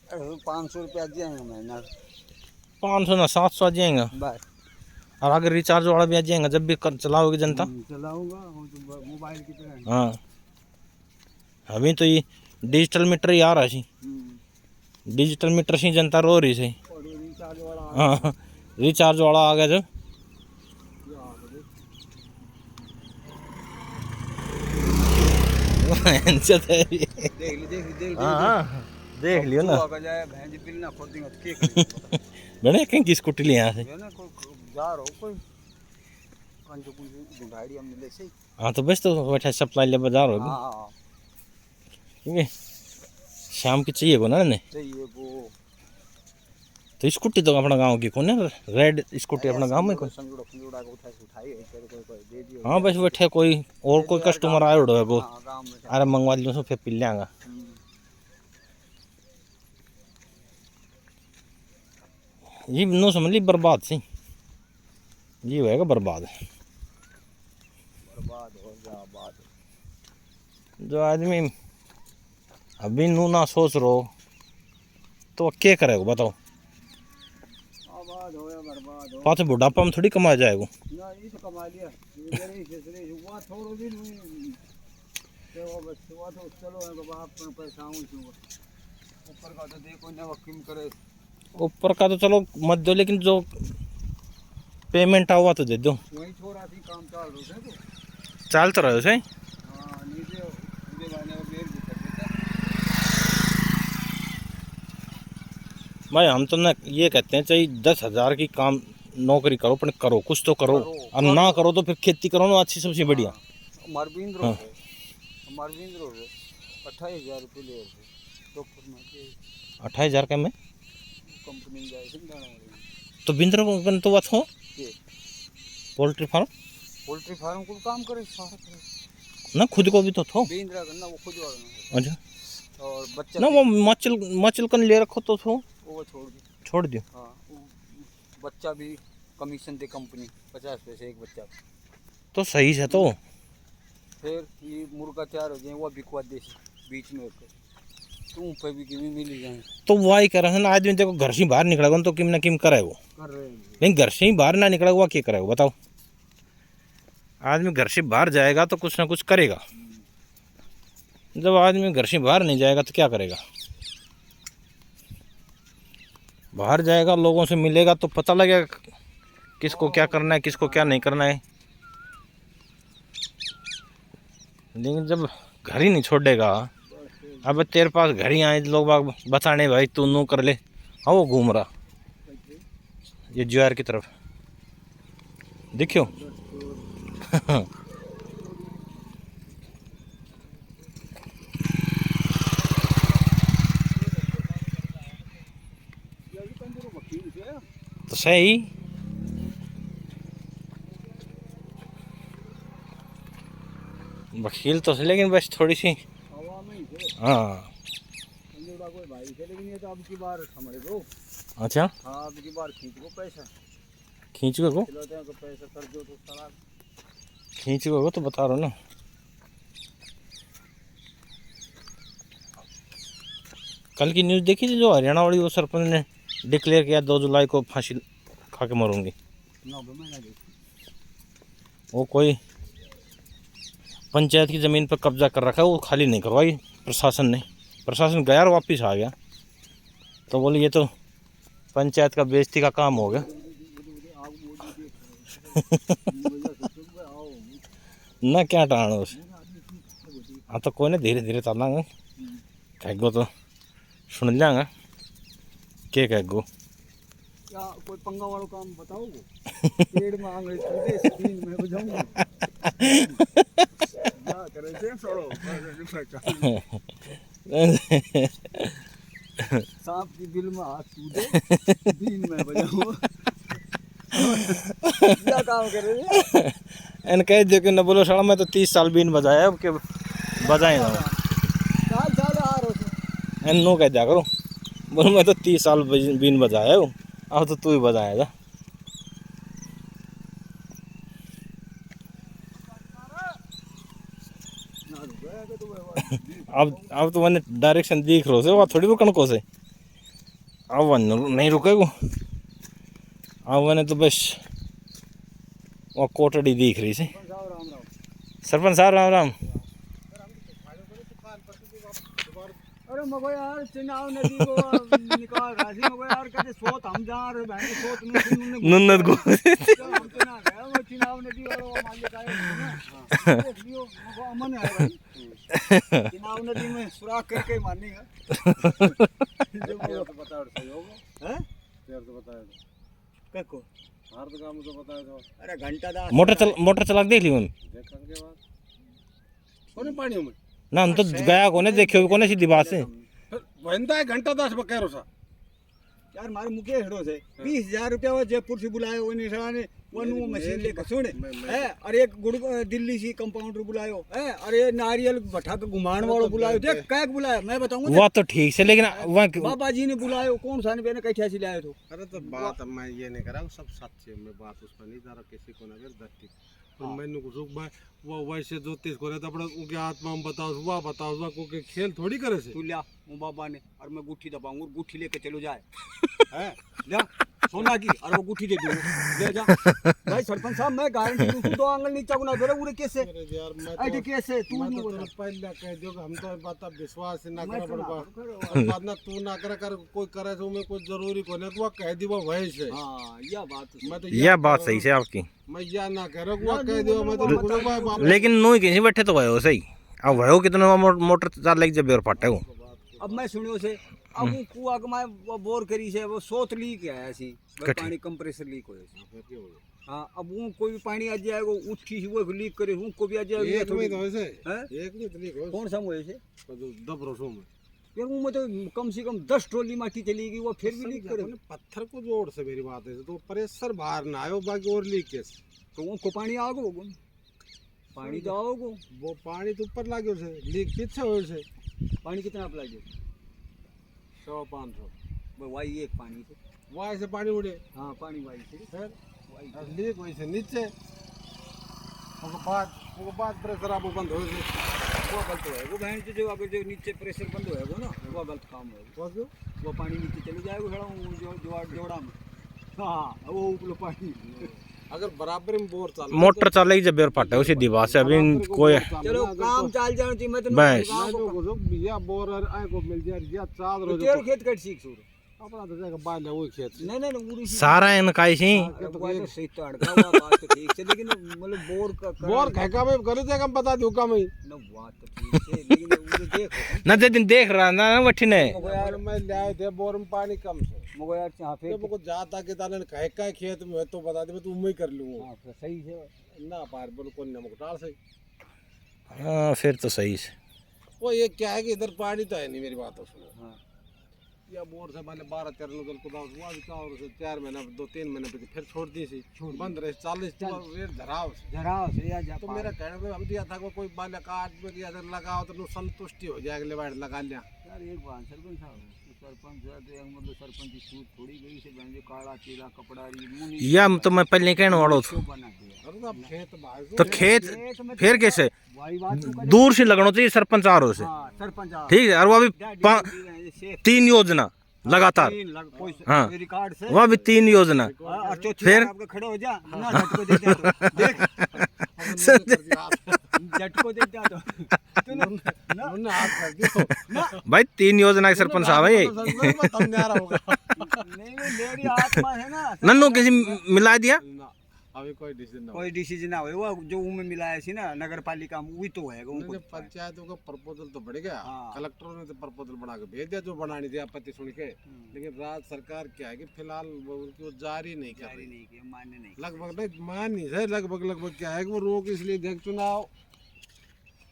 ₹500 जाएंगे महीना। 500 ना 700 आ जाएगा। बस। और अगर रिचार्ज वाला भी आ जाएगा जब भी चलाओगे जनता। चलाऊंगा तो मोबाइल की तरह। हाँ अभी तो ये डिजिटल मीटर ही आ रहा है। डिजिटल मीटर से जनता रो रही से। रिचार्ज वाला हाँ रिचार्ज वाला आ गया जब। देख लियो ना। मैंने कहीं की स्कूटी ले यहाँ से। हाँ तो बस तो बैठा सप्लाई ले बाजार होगी। ठीक है शाम की चाहिए को ना ने तो स्कूटी तो अपना गांव की कौन है रेड स्कूटी अपना गांव में कौन। हाँ बस बैठे कोई और कोई कस्टमर आए उड़ो है वो अरे मंगवा लियो फिर पी लेंगा। ये नो समझ ली बर्बाद सी ये होएगा बर्बाद हो जा बात। जो आदमी अभी नू ना सोच रो तो क्या करेगा बताओ। पाँच बुढ़ापा में थोड़ी कमा जाएगा। ना ये तो कमा लिया हुआ थोड़ा दिन तो चलो बाप पैसा ऊपर का तो देखो ना वकीम करे। ऊपर का तो चलो मत दो लेकिन जो पेमेंट हुआ तो दे दो। वही छोरा थी काम चाल रहे चाल तो रहे से। भाई हम तो ना ये कहते हैं चाहिए 10,000 की काम नौकरी करो पर करो कुछ तो करो और ना करो तो फिर खेती करो ना अच्छी सबसे बढ़िया। मरविंद्र हाँ। 28,000 रुपये ले 28,000 का में कंपनी तो बिंद्र तो बात हो पोल्ट्री फार्म को काम करे सारा ना खुद को भी तो थो बिंद्रा करना वो खुद वाला। अच्छा और बच्चा ना वो मचल कन ले रखो तो थो वो छोड़ दियो। हाँ बच्चा भी कमीशन दे कंपनी 50 पैसे एक बच्चा तो सही है। तो फिर ये मुर्गा तैयार हो जाए वो बिकवा देसी बीच में तुम पे भी किमी मिल जाए तो वही कर रहे ना आदमी देखो घर से बाहर निकलेगा तो किम ना किम करे वो कर रहे हैं। लेकिन घर से ही बाहर ना निकलेगा वो क्या करेगा बताओ। आदमी घर से बाहर जाएगा तो कुछ ना कुछ करेगा। जब आदमी घर से बाहर नहीं जाएगा तो क्या करेगा। बाहर जाएगा लोगों से मिलेगा तो पता लगेगा किसको क्या करना है किसको क्या नहीं करना है। लेकिन जब घर ही नहीं छोड़ेगा अब तेरे पास घर ही आए लोग बाग बताने भाई तू नू कर ले। हाँ वो घूम रहा ये ज्वार की तरफ देखियो। तो सही वकील तो लेकिन बस थोड़ी सी हाँ कोई भाई से लेकिन ये तो अब की बार समझ लो। अच्छा हाँ अब की बार खींच को पैसा पैसा कर दो तो सारा खींच को तो बता रहा हूँ ना। कल की न्यूज़ देखी थी जो हरियाणा वाली वो सरपंच ने डिक्लेयर किया 2 जुलाई को फांसी खा के मरूंगी। वो कोई पंचायत की ज़मीन पर कब्जा कर रखा है वो खाली नहीं करवाई प्रशासन ने। प्रशासन गया और वापस आ गया तो बोले ये तो पंचायत का बेइज्जती का काम हो गया। ना क्या टाणो उसे। हाँ तो कोई ना धीरे धीरे चलेंगे कहेगो तो सुन जाएगा क्या कहेगो। क्या कोई पंगा वाला काम बताओ पेड़ में आंगळे छूटे स्क्रीन में बजाऊंगा क्या करे थे छोड़ो सांप की दिल में हाथ छूटे बीन में बजाऊं क्या काम करे इन कह दे कि न बोलो साला मैं तो 30 साल बीन बजाया अब के बजाए ना इन नो कह दिया करो बोलो मैं तो 30 साल बीन बजाया हूँ अब तो तू ही बजाएगा। अब तो मैंने डायरेक्शन दिख रहा है, वहाँ थोड़ी रुकन को से अब वन नहीं रुकेगो। अब मैंने तो बस वो कोटड़ी दिख रही से। सरपंच साहब राम राम। अरे मगो यार चुनाव नदी को निकाल राजी मगो यार कहते सोत हम जा रहे भाई सोत नुन्नत को हम तो ना गए वो चुनाव नदी और वो मालिक आए ना देख लियो मगो अमन है भाई चुनाव नदी में सुराख करके मारनेगा जो तो बताओ सही होगा हैं यार तो बताओ कको हर तो काम तो बताओ तो अरे घंटा दा मोटर चला देख ली उन देखेंगे बात कोने पानी में ना हम तो गया कोने देखे कोने सीधी बात से वंदा घंटा 10 बकेरो सा यार मारे मुके हेडो से 20000 रुपया वो जयपुर से बुलायो वो निशाना ने वनु मशीन लेकर सुन है और एक गुड़ दिल्ली से कंपाउंडर बुलायो है और ये नारियल भट्टा का घुमान वाला बुलायो देख काय बुलाया मैं बताऊंगा वो तो ठीक से लेकिन बाबा जी ने बुलायो कौन सा ने कैठा से लाए तो अरे तो बात मैं ये नहीं करा सब सच है, मैं बात उस पर नहीं जा रहा किसी को ना दत्ती पर मैंने को सुख भाई वो वैसे जो तेज करे तो अपना उनके आत्मा में बताओ को के खेल थोड़ी करे से तू लिया मो बाबा ने और मैं गुट्ठी दबाऊंगा गुट्ठी लेके चलो जाए है ले सोना की और वो गुट्ठी दे दूंगा ले जा भाई सरपंच साहब मैं गारंटी दूं दो आंगल नीचे गुना दे उरे कैसे यार मैं ऐसे कैसे तू मैं नहीं तो बोला पहले कह दो हम तो बात विश्वास ना मैं कर तो ना पड़वा करो। बाद ना तू ना कर कोई करे तो मैं कोई जरूरी को नहीं वो कह दी वो वैसे हाँ यह बात मैं तो यह बात सही से आपकी। मैं या ना कह रहा वो कह दियो मैं तो रुको भाई लेकिन नो किसी बैठे तो भयो सही अब भयो कितने मोटर चार लग जब और फाटे हो। अब मैं सुनियो से अब वो कुआ के मैं वो बोर करी से वो सोत लीक आया सी पानी कंप्रेसर लीक होया हाँ अब वो कोई भी पानी आ जाएगा उठी से वो लीक करे हूं को भी आ जाएगा एक में तो वैसे हैं एक नहीं तरीक हो कौन सा मुझे से दब रसों में यार वो में तो कम से कम 10 ट्रॉली माटी चली गई वो फिर भी लीक करे पत्थर को जोड़ से मेरी बात है तो प्रेशर बाहर ना आयो बाकी और लीक कैसे तो उनको पानी आओगे पानी तो आओगे वो पानी तो ऊपर लागो से लीक पीछे हो से पानी कितना आप लागे 100-500 वो वाई एक पानी से वहाँ से पानी उड़े हाँ पानी वाई से फिर लीक वैसे नीचे वो बाद प्रेशर आपको बंद हो वो गलत है वो बहन जो अगर जो नीचे प्रेशर बंद होएगा ना वो गलत काम होएगा वो क्यों वो पानी नीचे चले जाएगा खड़ा जो जोड़ा में हाँ वो ऊपर पानी अगर बराबर में बोर चाल मोटर चाले जब और फाटे उसी दीवार से अभी कोई चलो काम चाल जाना चाहिए मैं तो बस। मैं तो को या बोर आए को मिल जाए या चादर हो तेरे खेत कट सीख सूर अपना तो जगह बाल है वो खेत नहीं नहीं पूरी सारा इनका ही तो सही तो अड़का हुआ बात तो ठीक है लेकिन मतलब बोर का बोर कहका में कर दे हम बता दूं का मैं ना बात तो ठीक है लेकिन वो देख न जे दिन देख रहा ना वठी ने यार मैं लाए थे बोर में पानी कम से मगर यार यहाँ पे जब को जाता के ताने कह का खेत में है तो बता दे मैं तो उम्मीद कर लूंगा हाँ सही है ना पार बोल कौन नमक डाल सही हाँ फिर तो सही से वो ये क्या है कि इधर पानी तो है नहीं मेरी बात तो सुनो हाँ या बोर से मैंने 12-13 नजल को दाव हुआ था और उसे 4 महीना 2-3 महीने पे फिर छोड़ दी सी बंद रहे 40 रेट धराव से जरा से या जा तो मेरा कहने को हम दिया था को कोई बाल काट में दिया लगाओ तो नु संतुष्टि हो जाए अगले बार लगा लिया यार एक बात सरपंच साहब सरपंच है तो एक मतलब सरपंच की सूट थोड़ी गई से बंदे काला चीला कपड़ा री मुनी या तो मैं पहले कहने वाला क्यों बना दिया अरे तो अब खेत बाहर तो खेत फिर कैसे वही बात तू कर दूर से लगना चाहिए सरपंच आरो से हाँ सरपंच साहब ठीक है और वो भी 3 योजना लगातार हाँ रिकॉर्ड से वह भी 3 योजना और चौथी फिर? बार आपका खड़े हो जा ना झटको देते तो देख झटको देते तो उन्होंने हाथ कर दिया भाई 3 योजना के सरपंच साहब है ये तब नहीं आ रहा होगा नहीं मेरी आत्मा है ना नन्नू किसी मिला दिया ना अभी कोई डिसीजन ना कोई डिसीजन ना हुआ वो जो में मिलाया सी ना नगर पालिका में वही तो है उन्होंने पंचायतों का प्रपोजल तो बढ़ गया हाँ। कलेक्टरों ने तो प्रपोजल बना के भेज दिया जो बनानी थी आपत्ति सुन के लेकिन राज्य सरकार क्या है कि फिलहाल वो उनकी वो जारी नहीं कर रही नहीं कि मान्य नहीं लगभग नहीं मान नहीं सर लगभग क्या है कि वो रोक इसलिए देख चुनाव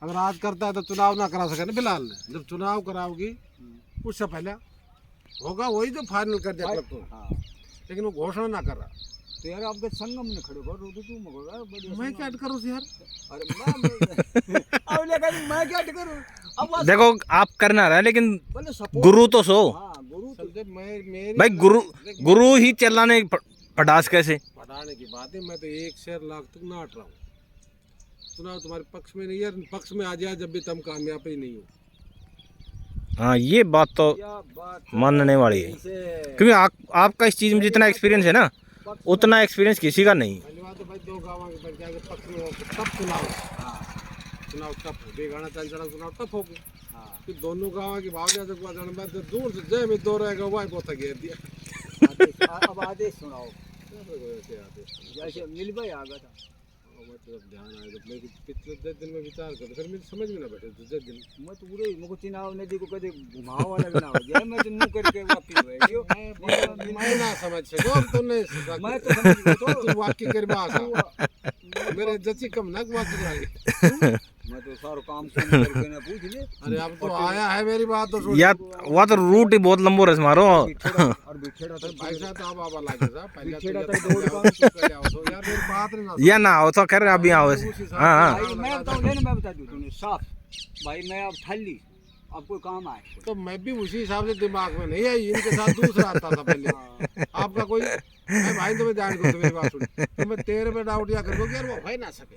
अगर आज करता है तो चुनाव ना करा सके ना फिलहाल जब चुनाव कराओगी उससे पहले होगा वही जो फाइनल कर दिया कलेक्टर हाँ लेकिन वो घोषणा ना कर रहा तो यार आपके संगम में खड़े हो तो तू मगर बढ़िया मैं क्या करूँ यार अरे मैं अब लेकिन मैं क्या करूं अब बस देखो आप करना रहा लेकिन बोले सपोर्ट गुरु तो सो हां गुरु तो जब मैं मेरी भाई गुरु ही चलाने पटास कैसे पढ़ाने की बात है मैं तो 1 शेर लाख तक ना हट रहा हूँ चुनाव तुम्हारे पक्ष में नहीं है पक्ष में आ जाए जब भी तुम कामयाब ही नहीं हो हाँ ये बात तो क्या बात मानने वाली है, से क्योंकि आपका इस चीज़ में जितना एक्सपीरियंस है ना उतना एक्सपीरियंस किसी का नहीं। पहली बात तो भाई दो गाँव के बच्चे आगे पक्की हो तब चुनाव, चुनाव टप हो गई, गाना चल चला चुनाव टप हो गया। फिर दोनों गाँव की भावना जब बात जाने बाद दूर से जय में दो रहेगा वही बहुत घेर दिया। अब आदेश सुनाओ जैसे मिल भाई आ गया था। मैं तो जब ध्यान आया जब मैं पिछले 10 दिन में विचार कर फिर मुझे समझ में ना बैठे 10 दिन मैं तो पूरे मुझको चुनाव नदी को कदे घुमाव वाला भी ना हो जाए। मैं तो मुंह करके वापिस बैठियो मैं ना समझ सको तूने मैं तो समझ गया तो तू वाक्य कर बासा मेरे जची कम ना वाक्य लागे। मैं तो सारो काम करके ना पूछ ले। अरे अब तो आया है मेरी बात तो सुन। या वह तो रूट ही बहुत लंबो रस मारो। और बिछेड़ा तो भाई साहब तो अब आवा लागे साहब पहले बिछेड़ा तो तक दौड़ कर आओ तो यार मेरी बात नहीं ना या ना हो तो खैर अभी आओ। हाँ भाई मैं बताऊं लेने मैं बता दूं तूने साफ भाई मैं अब ठाली अब कोई काम आए तो मैं भी उसी हिसाब से दिमाग में नहीं आई इनके साथ दूसरा आता था पहले आपका कोई मैं भाई तुम्हें जान को तो मेरी बात सुन तो मैं तेरे पे डाउट या करो यार वो भाई ना सके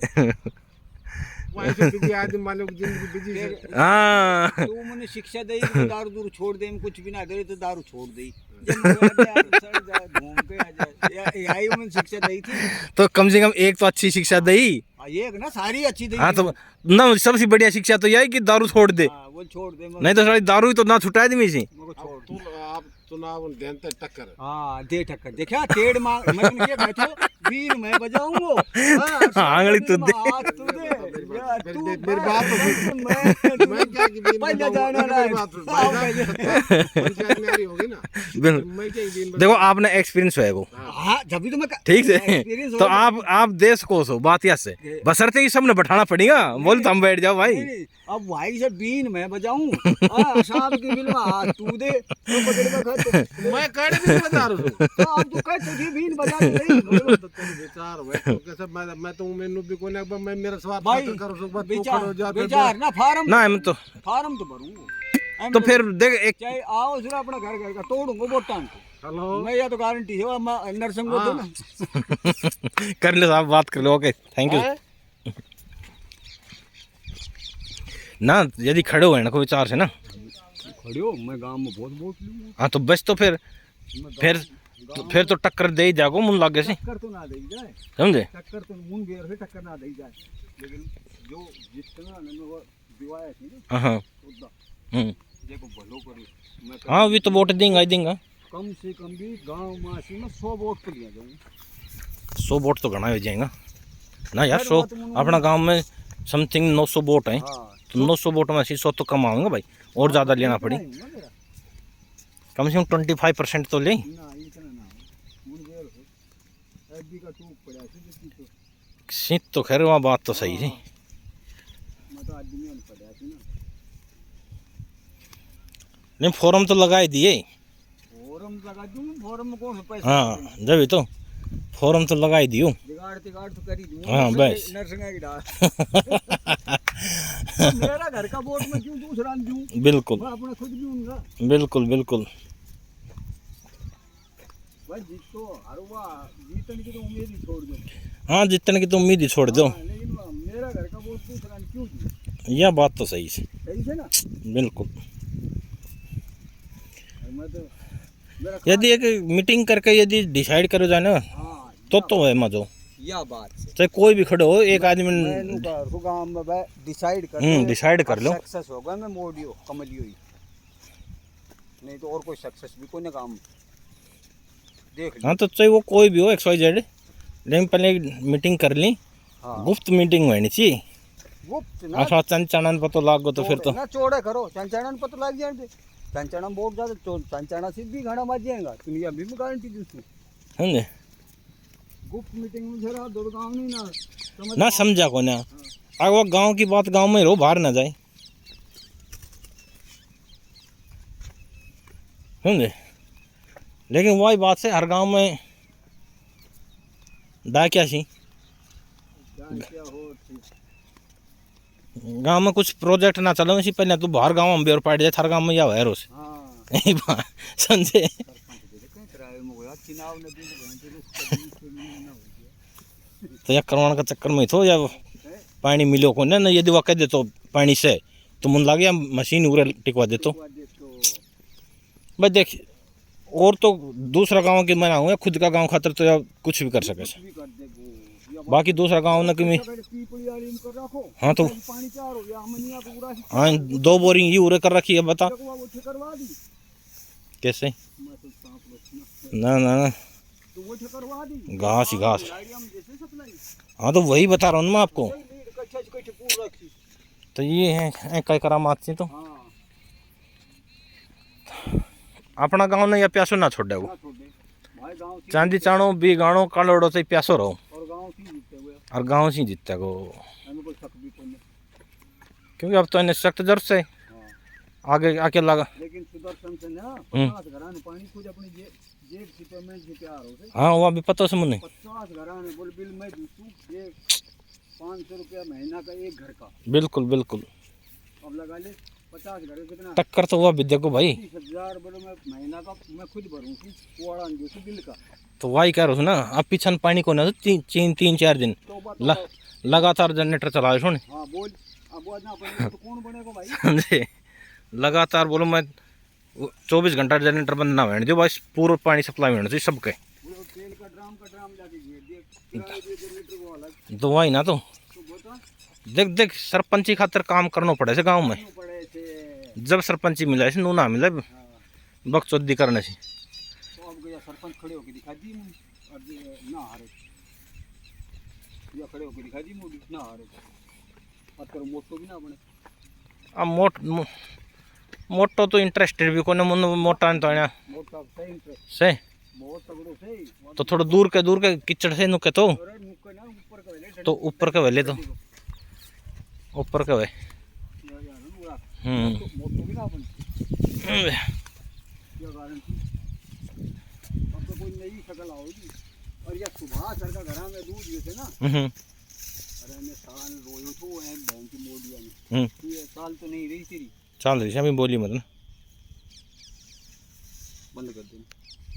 वहीं से बिजी आदमी मानो की जिंदगी बिजी है। हाँ तू मुझे शिक्षा दे कि दारू दूर छोड़ दे कुछ भी ना करे तो दारू छोड़ दे जब मैं घूम के आ जाए यही मैंने शिक्षा दी थी। तो कम से कम एक तो अच्छी शिक्षा दी। ये ना सारी अच्छी दी। हाँ तो ना सबसे बढ़िया शिक्षा तो यही कि दारू छोड़ दे। वो छोड़ दे नहीं तो सारी दारू ही तो ना छुटा दी सी। तू आप चुनाव देन तक टक्कर हाँ दे टक्कर देखा टेढ़ मांग मैं क्या कहता हूँ वीर मैं बजाऊंगो आंगली तू दे मेरी बात तो सुन मैं क्या कि पहले जाना ना मेरी बात सुन पंचायत में आ रही होगी ना मैं क्या दिन देखो आपने एक्सपीरियंस है वो हाँ जब भी तो मैं ठीक है तो आप देश को सो बात या से बसरते ही सबने बैठाना पड़ेगा बोल तो हम बैठ जाओ भाई। अब भाई से बीन मैं बजाऊं साहब की बिल में हाथ तू दे मैं कड़े भी बजा रहा हूं तो अब तू कह तुझे बीन बजा दे विचार हुए तो कैसे मैं तो मेनू भी कोई ना मैं मेरा स्वार्थ भाई करो सो बात विचार ना फार्म ना मैं तो भरूंगा तो फिर देख एक चाहे आओ सिर्फ अपना घर का तोड़ूंगा वोटां को। हेलो मैं या तो गारंटी है मैं नरसिंह को दो ना कर ले साहब बात कर लो। ओके थैंक यू ना यदि खड़े हुए ना कोई विचार से ना खड़े हो मैं गांव में बहुत वोट लूंगा। हाँ तो बस तो फिर तो टक्कर दे ही जागो मुन लागे से टक्कर तो ना दे जाए समझे टक्कर तो मुन बेर से टक्कर ना दे जाए लेकिन जो जितना ने वो दिवाया थी ना हाँ उदा देखो भलो करी मैं हाँ भी तो वोट देंगे ही देंगे। कम से कम भी गांव मासी में 100 वोट तो लिया जाऊंगा। 100 वोट तो घना हो जाएगा ना यार। 100 अपना गांव में समथिंग 900 वोट हैं तो 900 वोट में 100 तो कम आएंगे भाई और ज़्यादा लेना पड़ी कम से कम 25% तो ले। सीट तो खैर वहाँ बात तो सही है। नहीं फॉर्म तो लगा ही दिए। फॉर्म लगा दूं फॉर्म में कौन पैसा हाँ जब तो फॉर्म तो लगा ही दियो बिगाड़ तिगाड़ तो कर ही दूं। हाँ बस नरसिंह की डाल मेरा घर का वोट में क्यों दूसरा दूं बिल्कुल मैं अपना खुद भी दूंगा बिल्कुल बिल्कुल भाई जीतो हरवा जीतने की तो उम्मीद ही छोड़ दो। हाँ जीतने की तो उम्मीद ही छोड़ दो। लेकिन मेरा घर का वोट दूसरा क्यों दूं यह बात तो सही है सही है ना बिल्कुल। मैं तो मेरा यदि एक मीटिंग करके यदि डिसाइड करो जाए ना तो है मजो या बात चाहे कोई भी खड़े हो एक आदमी गांव में डिसाइड कर लो सक्सेस होगा मैं मोडियो कमलियो ही नहीं तो और कोई सक्सेस भी कोई ना काम देख लो। हाँ तो चाहे वो कोई भी हो XYZ लेकिन पहले मीटिंग कर ली। हाँ। गुप्त मीटिंग होनी चाहिए गुप्त ना अच्छा चंचन पतो लाग गो तो फिर तो ना चौड़े करो चंचन पतो लाग जाए चंचन बहुत ज्यादा चंचन से भी घड़ा मच जाएगा तुम अभी भी गारंटी दूँ समझे। गुप्त मीटिंग में जरा दो गाँव नहीं ना ना समझा को ना अगर वो गांव की बात गांव में रहो बाहर ना जाए समझे। लेकिन वही बात से हर गांव में क्या सी गांव में कुछ प्रोजेक्ट ना चलो इसी पहले तू बाहर गांव में बेर पाट जाए हर गांव में या है रोस समझे। तो या करवाने का चक्कर में थो या पानी मिलो को ना यदि वह कह दे तो पानी से तो मुन लागे मशीन उरे टिकवा दे तो भाई देख, और तो दूसरा गांव की मना हुआ, खुद का गांव खातर तो यार कुछ भी कर सके से। भी कर दे वो या बाकी दूसरा गांव न कि पीपली वाली में कर रखो। हाँ तो पानी चार हो गया हमनिया को पूरा हाँ 2 बोरिंग ये उरे कर रखी है, बता वो ठकरवा दी। कैसे। मैं तो सांप लोग ना ना ना तो वो ठकरवा दी घास ही घास। आइडिया में जैसे सप्लाई हाँ तो वही बता रहा हूँ मैं आपको। लीड कच्चा कच्चा पूरा रखी। तो ये है कई करामात से तो हां अपना गांव ने या प्यासो ना छोड़े वो। ना छोड़े भाई गांव से चांदी चाणो बी गाणो कालोड़ो से प्यासो रहो और गांव से जीतते हुए और गांव से जीतते को। हमें कोई शक भी कोई नहीं। क्योंकि अब तो इन्हें सख्त जरूरत से हां आगे आके लगा। लेकिन सुदर्शन से ना 50 घराने पानी खुद अपनी जेब से पेमेंट से तैयार हो गए। हाँ वो अभी पता से मुझे 50 घराने बोल बिल मैं दूसू ये 500 रुपया महीना का एक घर का। बिल्कुल बिल्कुल। अब लगा ले 50 घर कितना टक्कर तो हुआ विद्या को भाई। 30,000 बोलो मैं महीना का मैं खुद भरूँ कुआड़ा जो बिल का। तो वही कह रहा हूँ ना, अब पीछे पानी को ना तो 3-4 दिन तो बात लगातार जनरेटर चला सुन। हाँ बोल अब वो ना बनेगा तो कौन बनेगा भाई। समझे, लगातार बोलो मैं 24 घंटा जनरेटर बंद ना होने जो बस पूरा पानी सप्लाई होना चाहिए सबके। वो तेल का ड्राम जाके घेर दिए किराए दे जनरेटर को अलग। तो वही ना तो बता देख देख सरपंची खातर काम करना पड़े से गाँव में। पड़े थे जब सरपंची मिला से नू ना मिले बकचोदी करने से। तो अब गया सरपंच खड़े होके दिखा दी मुझे और ना हारे या खड़े होके दिखा दी मुझे ना हारे और करो मोटो भी ना बने। अब मोटो तो इंटरेस्टेड भी कोने मुन मोटा तो है मोटा सही इंटरेस्ट से बहुत तगड़ो सही। तो थोड़ा दूर के किचड़ से नुके तो अरे नुक्का ना ऊपर का वेले तो ऊपर के वेले तो ऊपर के वे। मोटो भी ना बने क्या गारंटी। अब तो कोई नई शक्ल आओगी और या सुबह सर का घर में दूध जैसे ना। अरे मैं साल रोयो तो है बहन की मोडिया में ये साल तो नहीं रही तेरी चल रही है अभी बोली मतलब बंद कर दे।